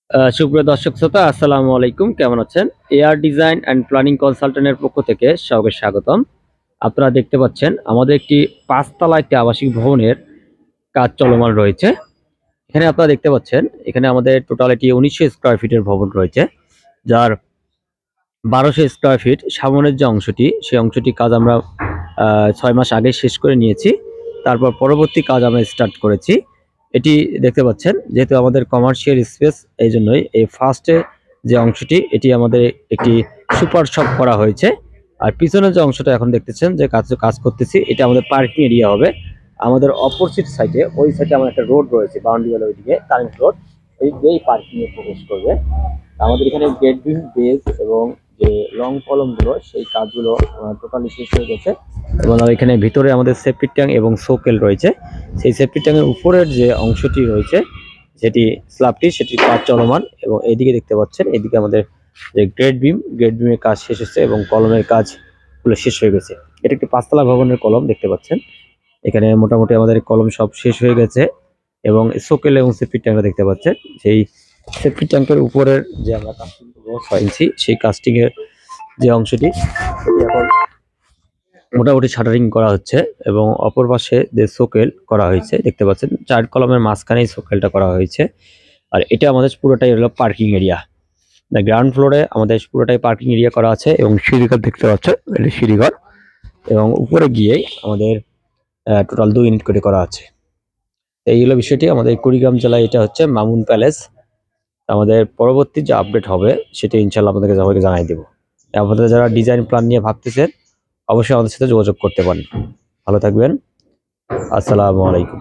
সুপ্রিয় দর্শক শ্রোতা, আসসালামু আলাইকুম। কেমন আছেন? এআর ডিজাইন অ্যান্ড প্ল্যানিং কনসালটেন্টের পক্ষ থেকে সবাইকে স্বাগতম। আপনারা দেখতে পাচ্ছেন আমাদের একটি ৫ তলা একটি আবাসিক ভবনের কাজ চলমান রয়েছে। এখানে আপনারা দেখতে পাচ্ছেন, এখানে আমাদের টোটাল এটি ১৯০০ স্কয়ার ফিটের ভবন রয়েছে, যার ১২০০ স্কয়ার ফিট সামনের যে অংশটি, সেই অংশটি কাজ আমরা ৬ মাস আগে শেষ করে নিয়েছি। তারপর পরবর্তী কাজ আমরা স্টার্ট করেছি। এটি দেখতে পাচ্ছেন, যেহেতু আমাদের কমার্শিয়াল স্পেস, এই জন্যই এই ফার্স্টে যে অংশটি, এটি আমাদের একটি সুপার শপ করা হয়েছে। আর পিছনের যে অংশটা এখন দেখতেছেন যে কাজ করতেছি, এটা আমাদের পার্কিং এরিয়া হবে। আমাদের অপোজিট সাইডে, ওই সাইডে আমার একটা রোড রয়েছে, বাউন্ডারি ওয়াল, ওইদিকে কারেন্ট রোড, এই দিকেই পার্কিং এ প্রবেশ করবে। আমাদের এখানে গেট বিম, বেজ এবং যে লং কলমগুলো, সেই কাজগুলো টোটালি শেষ হয়ে গেছে। এবং এখানে ভিতরে আমাদের সেফটি ট্যাঙ্ক এবং সোকেল রয়েছে। সেই সেফটি ট্যাঙ্কের উপরের যে অংশটি রয়েছে, যেটি স্ল্যাবটি, সেটির কাজ চলমান। এবং এইদিকে দেখতে পাচ্ছেন, এদিকে আমাদের যে গ্রেড বিমের কাজ শেষ হচ্ছে এবং কলমের কাজগুলো শেষ হয়ে গেছে। এটা একটি ৫ তলা ভবনের কলম দেখতে পাচ্ছেন। এখানে মোটামুটি আমাদের কলম সব শেষ হয়ে গেছে এবং সোকেল এবং সেফটি ট্যাঙ্ক দেখতে পাচ্ছেন। সেই সেফটি ট্যাঙ্কের উপরের যে আমরা কাস্টিং করবো ৬ ইঞ্চি, সেই কাস্টিং এর যে অংশটি, সেটি এখন মোটামুটি শাটারিং করা হচ্ছে এবং অপর পাশে যে সোকেল করা হয়েছে দেখতে পাচ্ছেন, ৪ কলমের মাঝখানেই সোকেলটা করা হয়েছে। আর এটা আমাদের পুরোটাই হলো পার্কিং এরিয়া। গ্রাউন্ড ফ্লোরে আমাদের পুরোটাই পার্কিং এরিয়া করা আছে এবং সিঁড়িঘর দেখতে পাচ্ছেন, এটি সিঁড়িঘর। এবং উপরে গিয়েই আমাদের টোটাল ২ ইউনিট করে করা আছে। এই হলো বিষয়টি। আমাদের কুড়িগ্রাম জেলায় এটা হচ্ছে মামুন প্যালেস। আমাদের পরবর্তী যে আপডেট হবে, সেটা ইনশাল্লাহ আপনাদেরকে সবাইকে জানাই দেবো। আপনারা যারা ডিজাইন প্ল্যান নিয়ে ভাবতেছেন, অবশ্যই আমাদের সাথে যোগাযোগ করতে পারেন। ভালো থাকবেন। আসসালামু আলাইকুম।